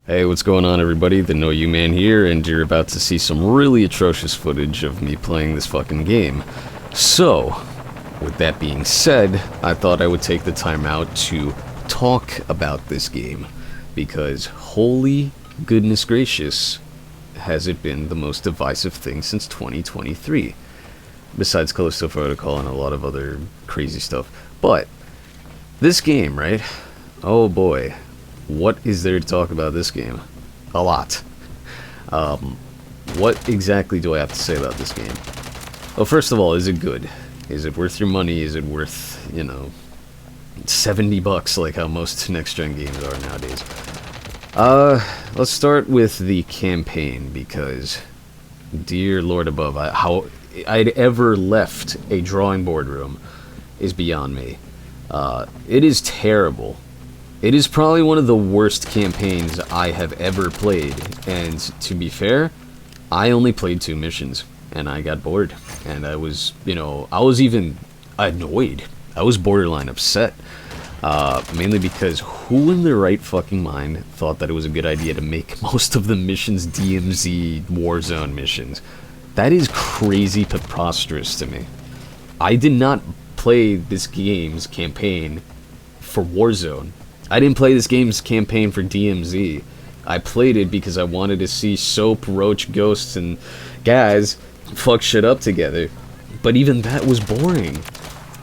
Hey, what's going on, everybody? The Know You Man here, and you're about to see some really atrocious footage of me playing this fucking game. So, with that being said, I thought I would take the time out to talk about this game, because holy goodness gracious, has it been the most divisive thing since 2023. Besides Callisto Protocol and a lot of other crazy stuff. But, this game, right? Oh boy. What is there to talk about this game? A lot. What exactly do I have to say about this game? Well, first of all, is it good? Is it worth your money? Is it worth, you know, $70 like how most next-gen games are nowadays? Let's start with the campaign, because, dear Lord above, how I'd ever left a drawing board room is beyond me. It is terrible. It is probably one of the worst campaigns I have ever played, and to be fair, I only played 2 missions, and I got bored, and I was, I was even annoyed. I was borderline upset, mainly because who in their right fucking mind thought that it was a good idea to make most of the missions DMZ Warzone missions? That is crazy preposterous to me. I did not play this game's campaign for Warzone. I didn't play this game's campaign for DMZ. I played it because I wanted to see Soap, Roach, Ghosts, and guys fuck shit up together. But even that was boring.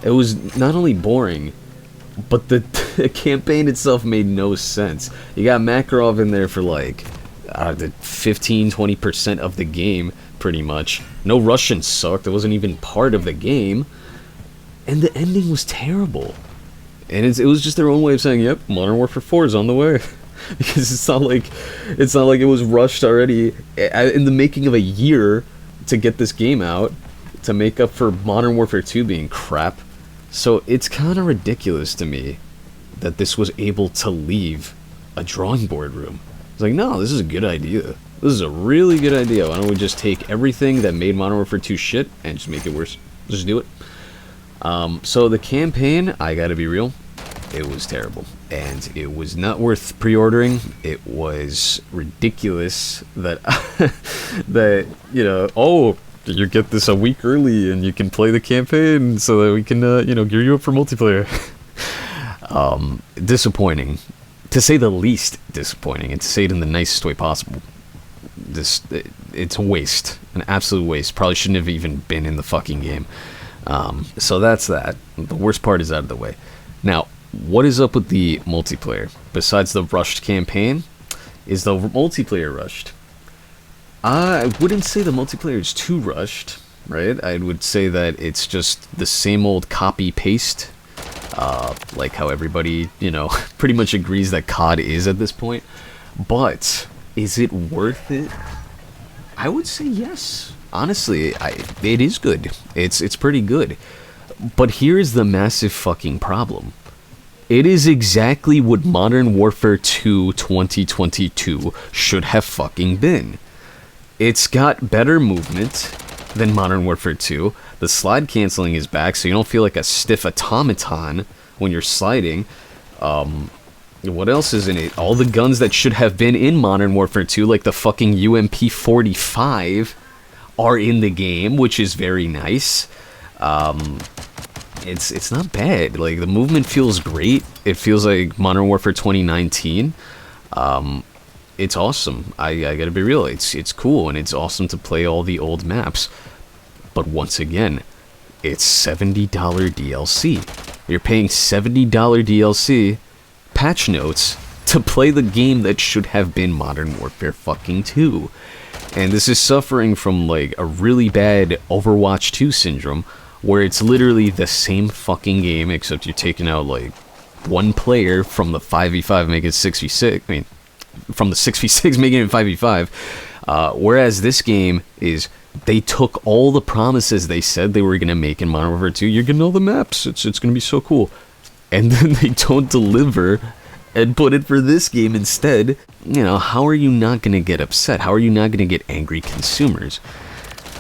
It was not only boring, but the campaign itself made no sense. You got Makarov in there for like the 15-20% of the game, pretty much. No Russians sucked. It wasn't even part of the game. And the ending was terrible. And it was just their own way of saying, yep, Modern Warfare 4 is on the way. Because it's not like it was rushed already in the making of a year to get this game out, to make up for Modern Warfare 2 being crap. So it's kind of ridiculous to me that this was able to leave a drawing board room. It's like, no, this is a good idea. This is a really good idea. Why don't we just take everything that made Modern Warfare 2 shit and just make it worse? Just do it. So the campaign, I gotta be real, it was terrible, and it was not worth pre-ordering. It was ridiculous that, oh, you get this a week early and you can play the campaign so that we can, gear you up for multiplayer. Disappointing, to say the least disappointing, and to say it in the nicest way possible. It's a waste, an absolute waste. Probably shouldn't have even been in the fucking game. So that's that. The worst part is out of the way. Now, what is up with the multiplayer? Besides the rushed campaign, is the multiplayer rushed? I wouldn't say the multiplayer is too rushed, right? I would say that it's just the same old copy-paste, like how everybody, pretty much agrees that COD is at this point. But, is it worth it? I would say yes. Honestly, it is good. It's pretty good. But here's the massive fucking problem. It is exactly what Modern Warfare 2 2022 should have fucking been. It's got better movement than Modern Warfare 2. The slide canceling is back, so you don't feel like a stiff automaton when you're sliding. What else is in it? All the guns that should have been in Modern Warfare 2, like the fucking UMP-45, are in the game, which is very nice. It's not bad. Like, the movement feels great. It feels like Modern Warfare 2019. It's awesome. I gotta be real. It's cool, and it's awesome to play all the old maps. But once again, it's $70 DLC. You're paying $70 DLC, patch notes, to play the game that should have been Modern Warfare fucking 2. And this is suffering from, like, a really bad Overwatch 2 syndrome, where it's literally the same fucking game, except you're taking out, like, one player from the 5v5, making it 6v6, I mean, from the 6v6, making it 5v5, whereas this game is, they took all the promises they said they were going to make in Modern Warfare 2, you're getting all the maps, it's going to be so cool, and then they don't deliver, and put it for this game instead. How are you not going to get upset? How are you not going to get angry consumers?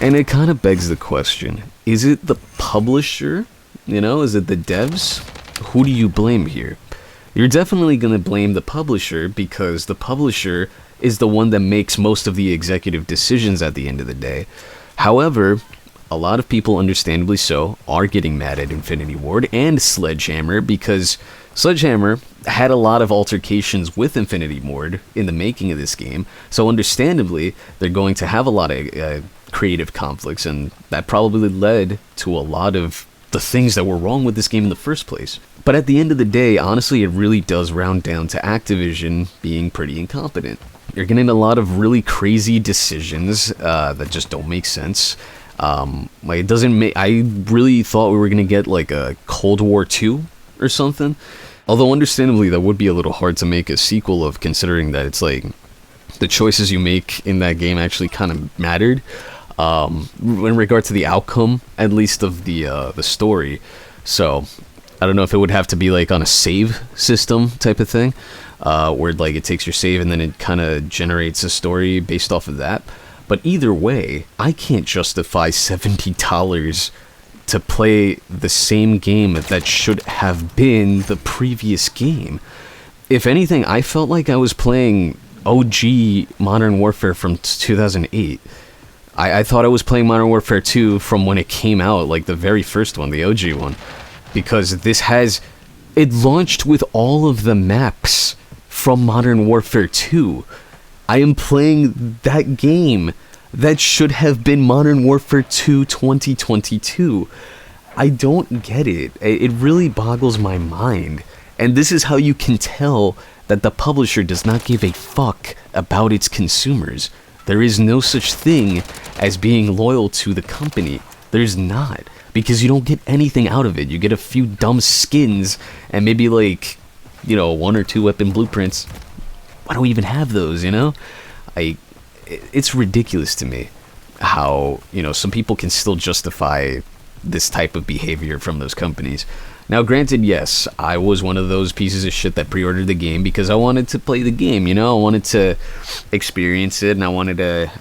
And it kind of begs the question, is it the publisher? Is it the devs? Who do you blame here? you're definitely going to blame the publisher, because the publisher is the one that makes most of the executive decisions at the end of the day. However, a lot of people, understandably so, are getting mad at Infinity Ward and Sledgehammer, because Sledgehammer had a lot of altercations with Infinity Ward in the making of this game. So understandably, they're going to have a lot of creative conflicts, and that probably led to a lot of the things that were wrong with this game in the first place. But at the end of the day, honestly, it really does round down to Activision being pretty incompetent. You're getting a lot of really crazy decisions that just don't make sense. It doesn't make. I really thought we were gonna get like a Cold War 2 or something. Although understandably that would be a little hard to make a sequel of, considering that it's like the choices you make in that game actually kind of mattered in regard to the outcome, at least of the story. So I don't know if it would have to be like on a save system type of thing, where like it takes your save and then it kind of generates a story based off of that. But either way, I can't justify $70 to play the same game that should have been the previous game. If anything, I felt like I was playing OG Modern Warfare from 2008. I thought I was playing Modern Warfare 2 from when it came out, like the very first one, the OG one. Because it launched with all of the maps from Modern Warfare 2. I am playing that game that should have been Modern Warfare 2 2022. I don't get it. It really boggles my mind. And this is how you can tell that the publisher does not give a fuck about its consumers. There is no such thing as being loyal to the company. There's not. Because you don't get anything out of it. You get a few dumb skins and maybe like, 1 or 2 weapon blueprints. Why don't we even have those, It's ridiculous to me how, some people can still justify this type of behavior from those companies. Now, granted, yes, I was one of those pieces of shit that pre-ordered the game because I wanted to play the game, I wanted to experience it, and I wanted to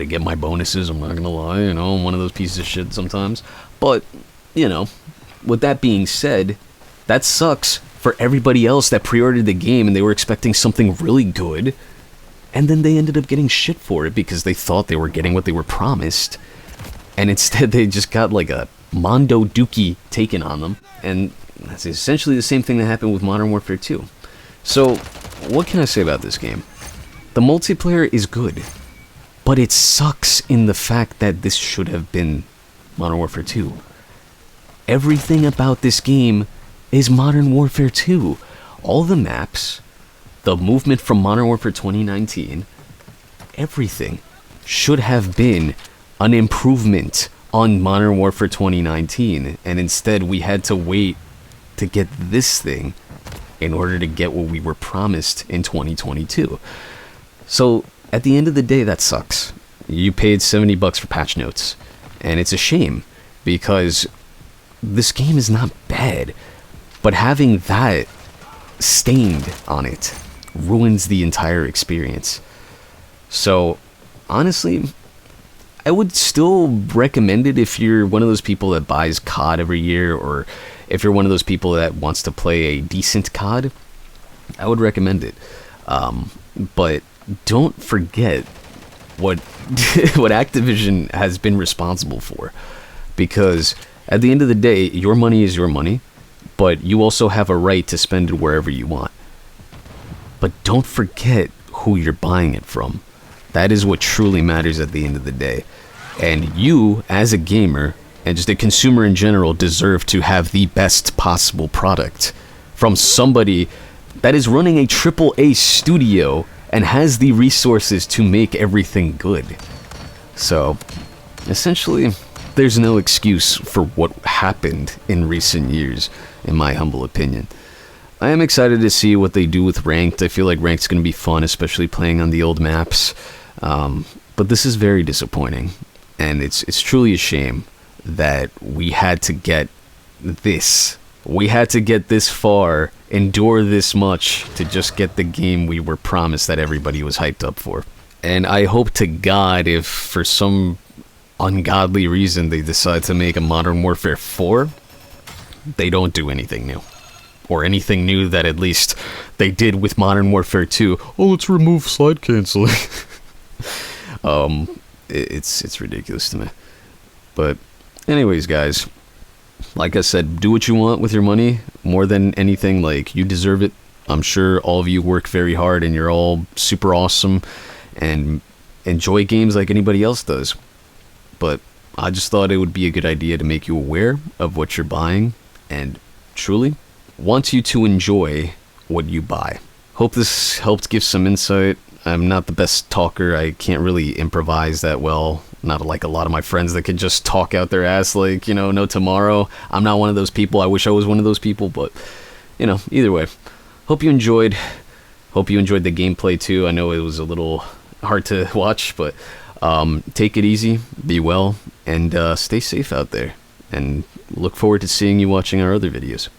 get my bonuses, I'm not gonna lie, I'm one of those pieces of shit sometimes. But, with that being said, that sucks for everybody else that pre-ordered the game and they were expecting something really good, and then they ended up getting shit for it because they thought they were getting what they were promised, and instead they just got like a Mondo Dookie taken on them. And that's essentially the same thing that happened with Modern Warfare 2. So, what can I say about this game? The multiplayer is good, but it sucks in the fact that this should have been Modern Warfare 2. Everything about this game is Modern Warfare 2. All the maps, the movement from Modern Warfare 2019, everything should have been an improvement on Modern Warfare 2019, and instead we had to wait to get this thing in order to get what we were promised in 2022. So at the end of the day, that sucks. You paid $70 for patch notes, and it's a shame because this game is not bad, but having that stained on it ruins the entire experience. So honestly, I would still recommend it if you're one of those people that buys COD every year, or if you're one of those people that wants to play a decent COD. I would recommend it. But don't forget what what Activision has been responsible for, because at the end of the day, your money is your money, but you also have a right to spend it wherever you want. But don't forget who you're buying it from. That is what truly matters at the end of the day. And you, as a gamer, and just a consumer in general, deserve to have the best possible product from somebody that is running a AAA studio and has the resources to make everything good. So, essentially, there's no excuse for what happened in recent years, in my humble opinion. I am excited to see what they do with Ranked. I feel like Ranked's going to be fun, especially playing on the old maps. But this is very disappointing, and it's truly a shame that we had to get this. We had to get this far, endure this much, to just get the game we were promised that everybody was hyped up for. And I hope to God, if for some ungodly reason they decide to make a Modern Warfare 4, they don't do anything new. or anything new that at least they did with Modern Warfare 2. Oh, let's remove slide canceling. It's ridiculous to me. But anyways, guys, like I said, do what you want with your money. More than anything, like, you deserve it. I'm sure all of you work very hard and you're all super awesome and enjoy games like anybody else does. But I just thought it would be a good idea to make you aware of what you're buying and truly want you to enjoy what you buy. Hope this helped give some insight. I'm not the best talker. I can't really improvise that well. Not like a lot of my friends that can just talk out their ass like, no tomorrow. I'm not one of those people. I wish I was one of those people, but, either way. Hope you enjoyed. Hope you enjoyed the gameplay too. I know it was a little hard to watch, but take it easy, be well, and stay safe out there. And look forward to seeing you watching our other videos.